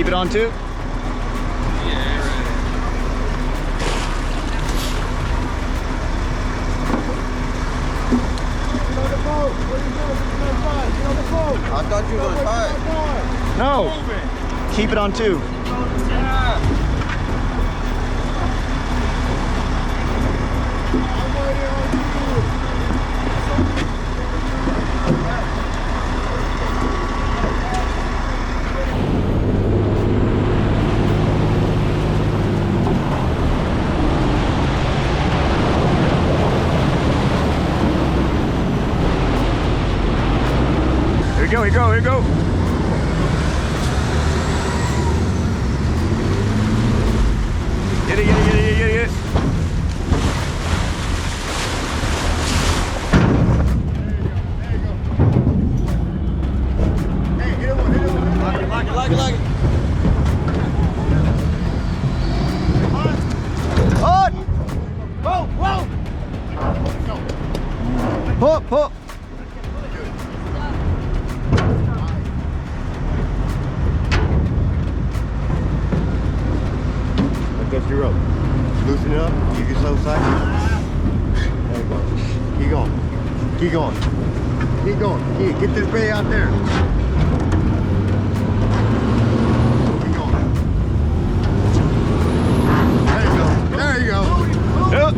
Keep it on two. I thought you were going to No. Keep it on two. Here we go, here we go, here we go. Get it, get it, get it, get it, get it. Hey, hit it one, hit it one. Lock it. On! Whoa! Pull. Against your rope. Loosen it up. Give yourself a second. There you go. Keep going. Keep going. Keep going. Get this bay out there. Keep going. There you go. There you go. Yep.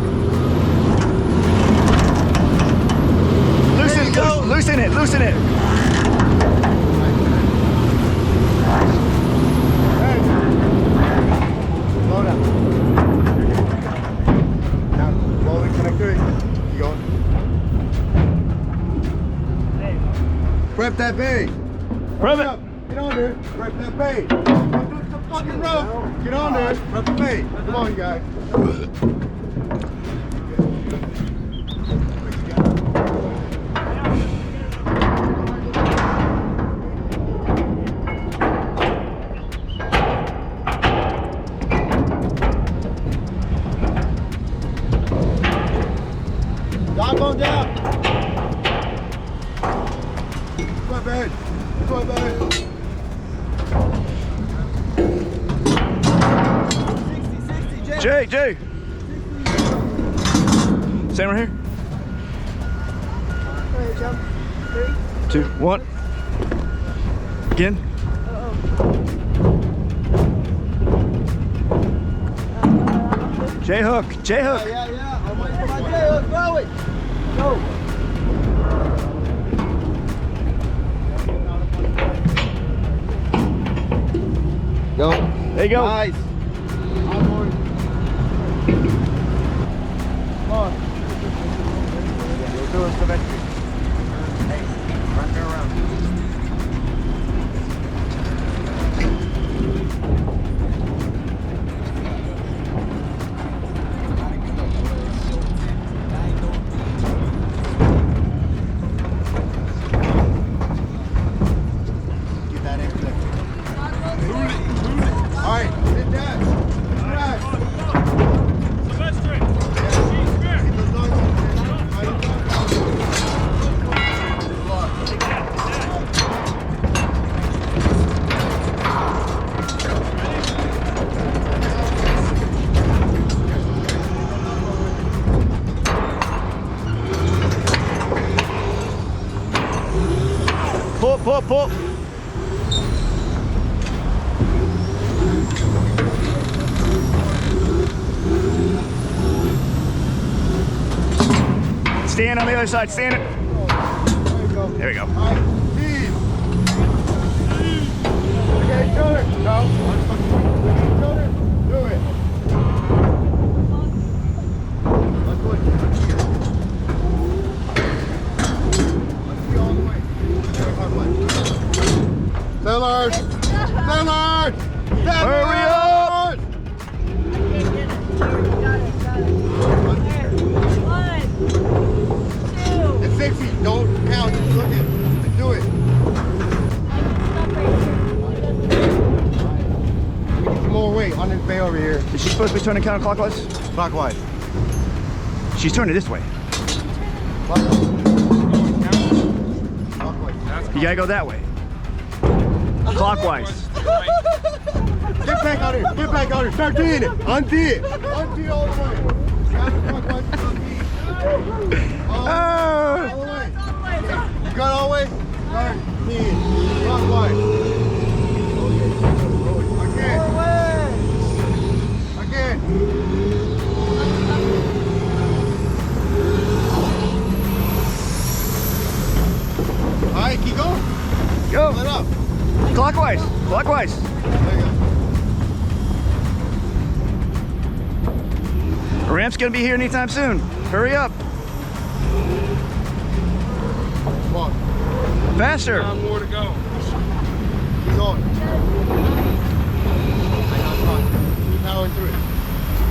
Loosen it, loosen it. Slow down. Now, roll in connector. You going? Prep that bay. Prep it. Get on there. Prep that bay. Don't do the fucking rope. Get on there. Prep the bay. Come on, you guys. Dog on down. Come on, babe. Come on, babe. 60, Jay. Stand right here. Ready to jump? 3. 2, 1. Again. J hook. Yeah. I'm waiting for my J hook. Throw it. Go. Go. There you go. Nice. Come on. You'll do us eventually. Hey, run me around. Get that in clip. All right, sit down. Relax. Pull. Stand on the other side, stand it. There we go. All right, Steve. Okay, shoulder. No. Shoulder. Do it. Let's go. Let's be all the way. Sailors. Hurry up. It's 60. Don't count. Just look it. Just do it. We need some more weight on this bay over here. Is she supposed to be turning counterclockwise? Clockwise. She's turning this way. Clockwise. You gotta go that way. Clockwise. back on it. Get back on it. Start doing it. Untee it. Untee all the way. Counterclockwise, untee. All the way. You got all the way? Start teeing. Clockwise. Again. Again. All right, keep going. Go. Pull it up. Clockwise. Clockwise. There you go. Ramp's gonna be here anytime soon. Hurry up. Come on. Faster. More to go. Keep going. Keep powering through it.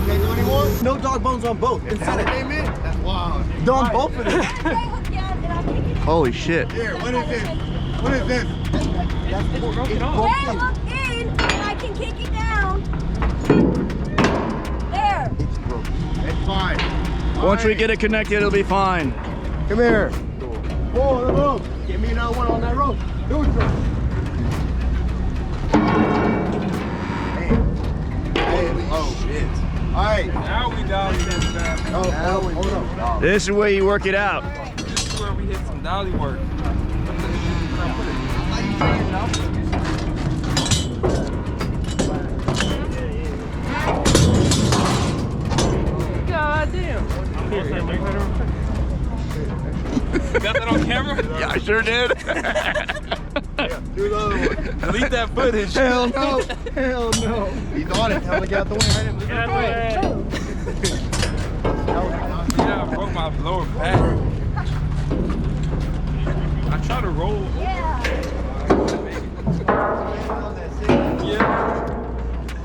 Can't do any more? No dog bones on both. Inside of 8 minutes? That's wild. On both of them. Holy shit. Here, what is this? What is this? That's broken. Hey, look in, and I can kick it down. There. It's broken. It's fine. Once we get it connected, it'll be fine. Come here. Pull the rope. Give me another one on that rope. Neutral. Hey, oh shit. All right. Now we dolly this time. Oh, hold on. This is where you work it out. This is where we hit some dolly work. God damn. You got that on camera? Yeah, I sure did. Do the other one. Delete that footage. Hell no. Hell no. He's on it. Tell him to get out the way. Yeah, I broke my lower back. I try to roll. Yeah. Yeah.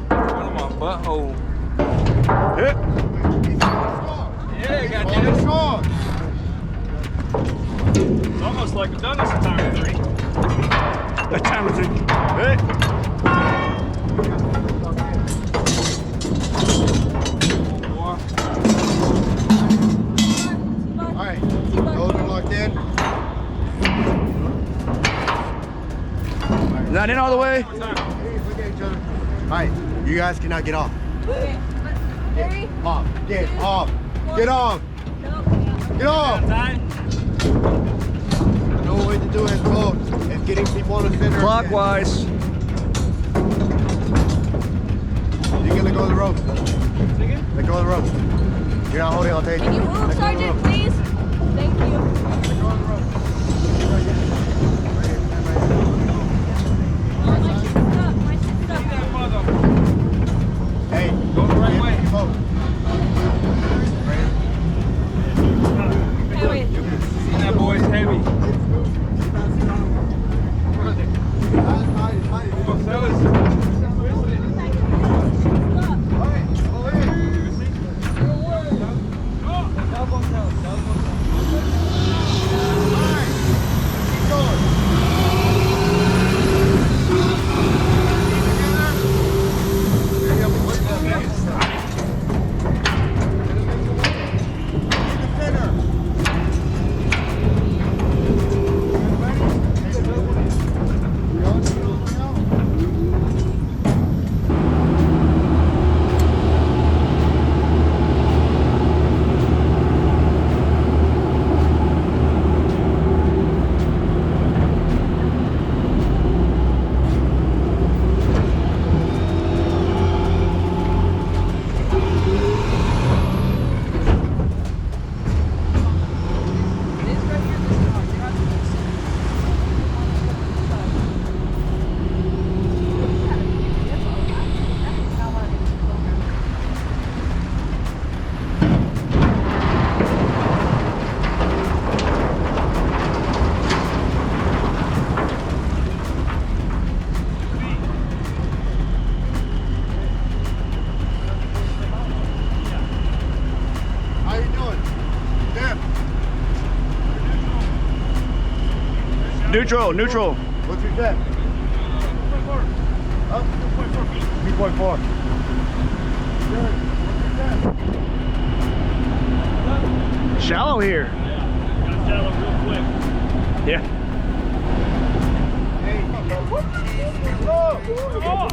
One of my butthole. Hit. Yeah, got On that. the strong. It's almost like we've done this a time or three. A time or two. Hit. All right. Those are locked in. Not in all the way. Look at each other. All right. You guys cannot get off. Okay. Three. Off. Get off. Get off. Get off. No way to do it, folks. It's getting people on the center. Clockwise. You're gonna go to the rope. Let go of the rope. You're not holding, I'll take it. Can you move, Sergeant, please? Thank you. Let go of the rope. Oh, my shit's stuck. My shit's stuck. Hey, Go the right way. Folks. Hey, wait. See, that boy's heavy. Come on, fellas. Neutral, neutral. What's your depth? 2.4. 2.4 feet. 3.4. Shallow here. Got shallow real quick. Yeah. Come on.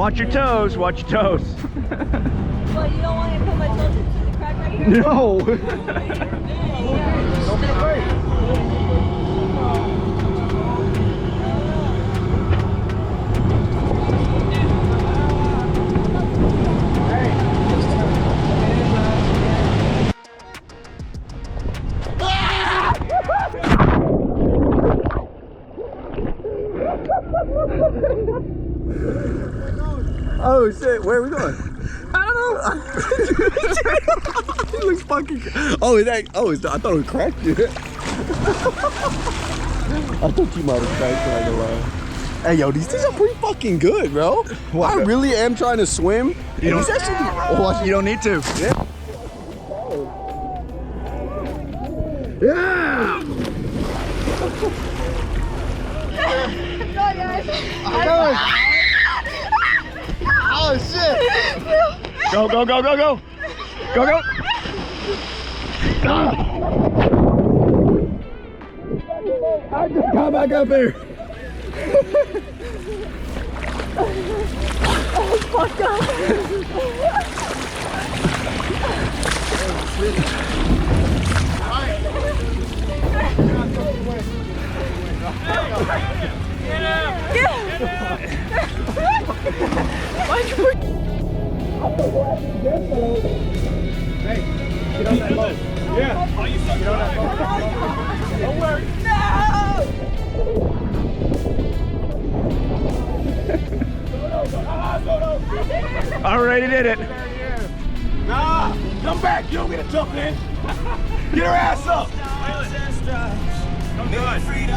Watch your toes. Watch your toes. Well, you don't want to put my toes into the crack right here? No. Don't get afraid. Oh shit, where are we going? I don't know. He looks fucking. Oh, is that? Oh, is that, I thought it cracked you. I thought you might have cracked it, I know why. Hey, yo, these things are pretty fucking good, bro. I really am trying to swim. You don't, these actually, you don't need to. Yeah. Yeah. Go, guys. Oh shit! Go, go, go, go, go. Go, go. I just come back up here. Already did it. Nah, come back. You don't get to jump in. Get her ass up. I'm done. That's great. You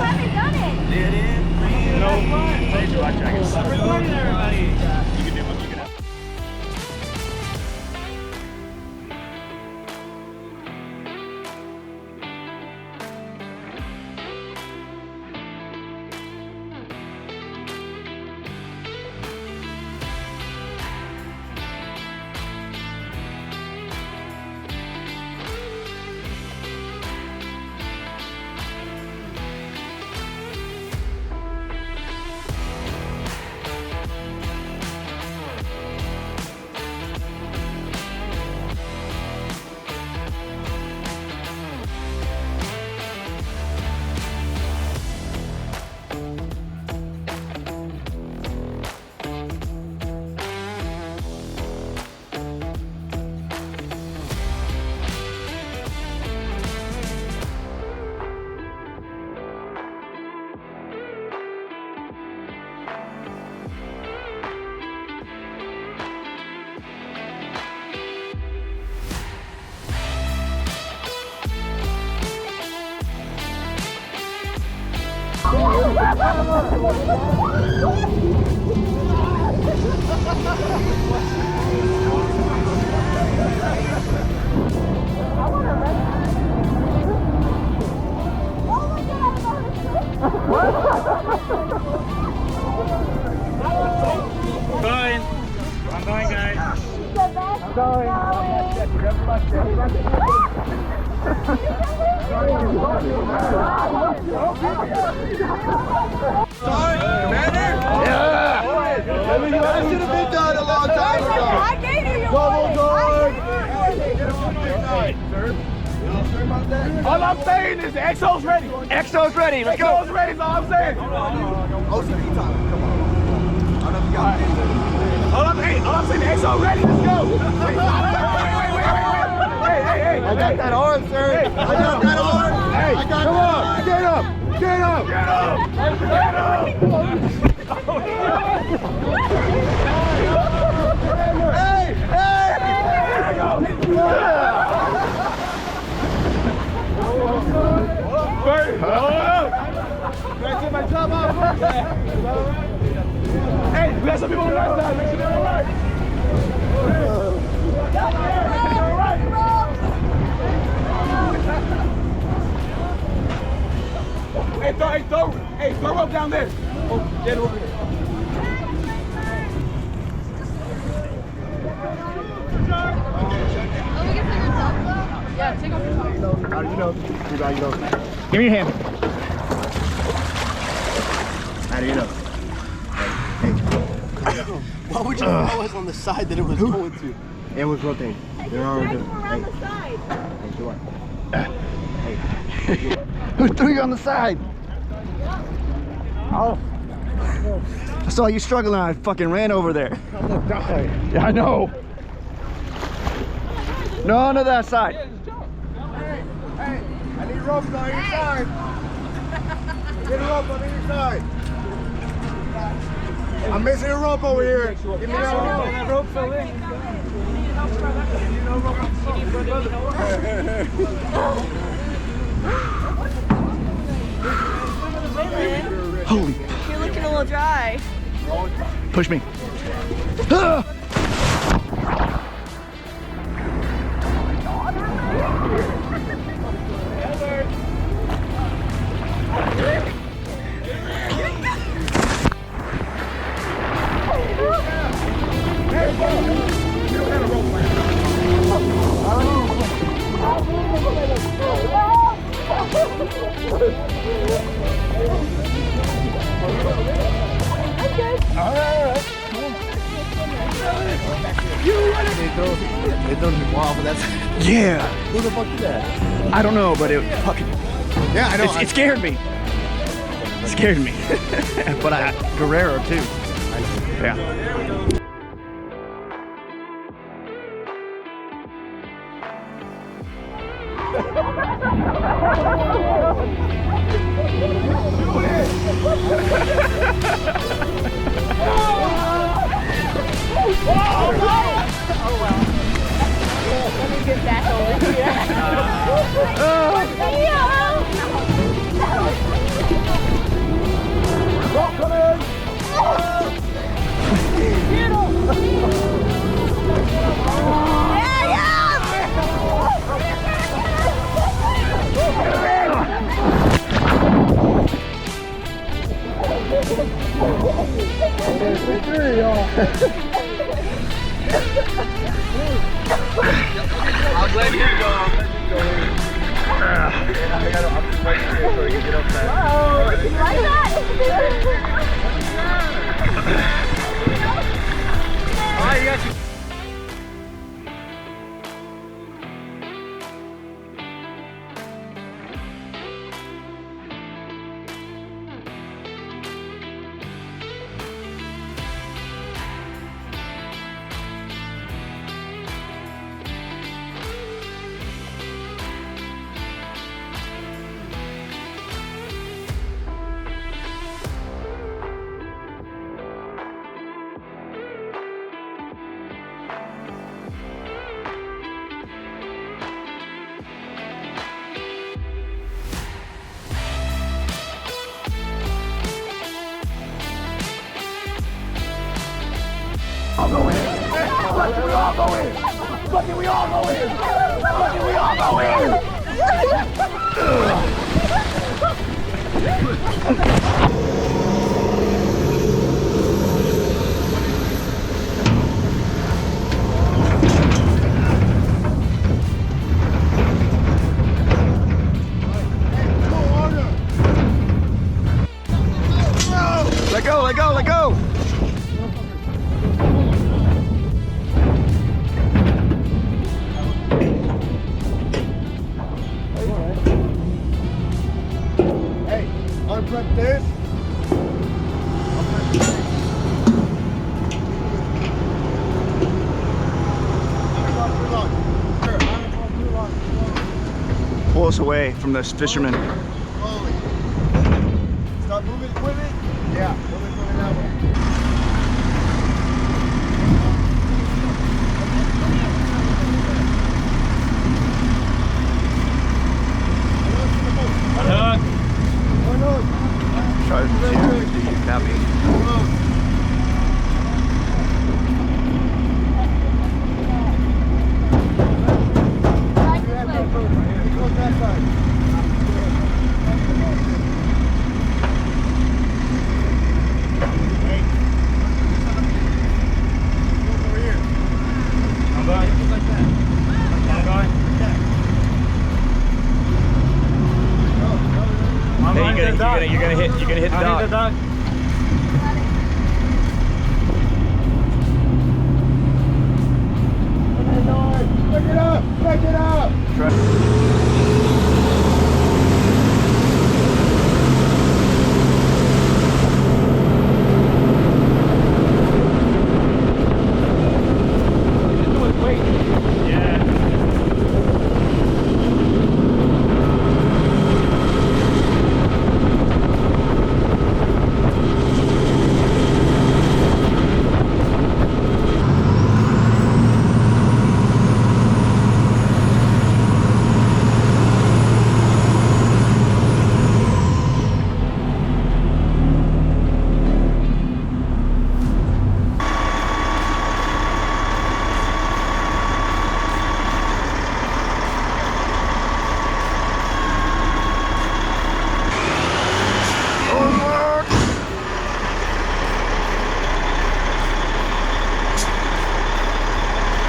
haven't done it. No. Thank you, I can. Recording everybody. You can do what you can have. Fine. I'm fine, guys. That should have been done a long time ago. I gave you your Double guard. All I'm saying is the XO's ready. XO's ready. Let's go. XO's ready is all I'm saying. OCD time. Come on. I don't know if you got it. All I'm saying, the XO ready. Let's go. Hey. I got that arm, sir. I got that arm. Hey, I got come that on, arm. get up, get up. Hey, Hey, we got some people on the right side. Make sure they're all right. Hey, throw rope down there. Oh, get over here. Yeah, take off your top. How do you know? How do you know? Give me your hand. How do you know? Hey. Imagine if I was on the side that it was going to. It was rotating. They're already doing Around the side. Hey, come on. Who threw you on the side? Oh. I saw you struggling. I fucking ran over there. I'm gonna die. Yeah, I know. No, to that side. Hey, I need ropes on your side. Get a rope on your side. I'm missing a rope over here. Give me that rope. That rope fell in. Holy. You're looking a little dry. Push me. Ah! It doesn't wow, but that's Yeah. who the fuck did that? I don't know, but it fucking Yeah, I know. it scared me. It scared me. But Guerrero too. Yeah. Let me get back over here. I'll let you go. I'm just waiting here so you can get up there. Why not? Oh, you got you. Let go, let go, let go. Hey, unprep this. Pull us away from this fisherman. Slowly. Start moving with it. Yeah, move it that way. Try to do you copy? I'm going. Just like that. I'm going. I'm Hey, going to the dock. you're gonna hit the I dock. need the dock.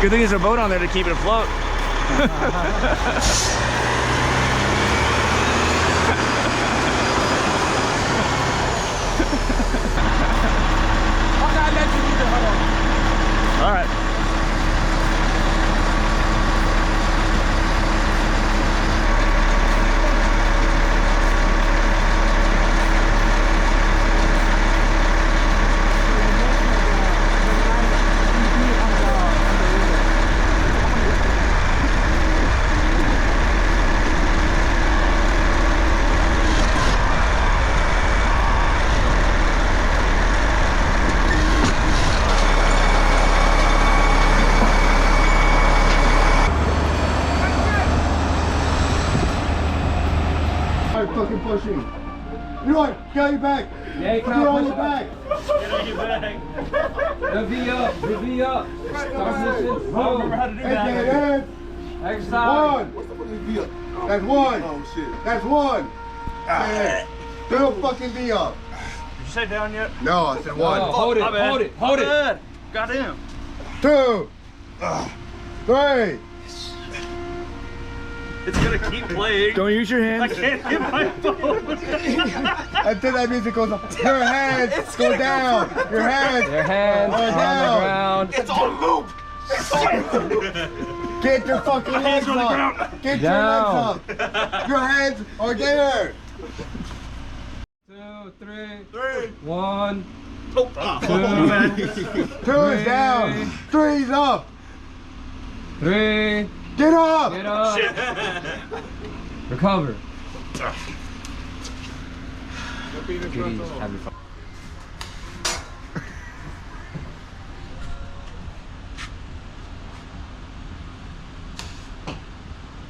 Good thing there's a boat on there to keep it afloat. All right. Fucking pushing. You know what? Get on your back. Yeah, you Get on can't your back. The V up, the V up. Remember how to do Hey, that. Exercise. One. What's the fucking V up? That's one. Oh shit. That's one. Yeah. Do a fucking V up. Did you say down yet? No, I said one. Oh, hold it, My bad. hold it, hold My it. bad. Goddamn. 2, 3. It's gonna keep playing. Don't use your I hands. can't hit my phone. Until that music goes up. Your hands go down. Your hands. Your hands Go on down. the ground. It's on loop. Get your fucking legs hands on the up. ground. Get Down. your legs up. Your hands are there. 2, 3, 1, Oh, 2, 2 is down. 3 is up. 3. Get up. Get up. Recover. Be in the front door. Have your fun.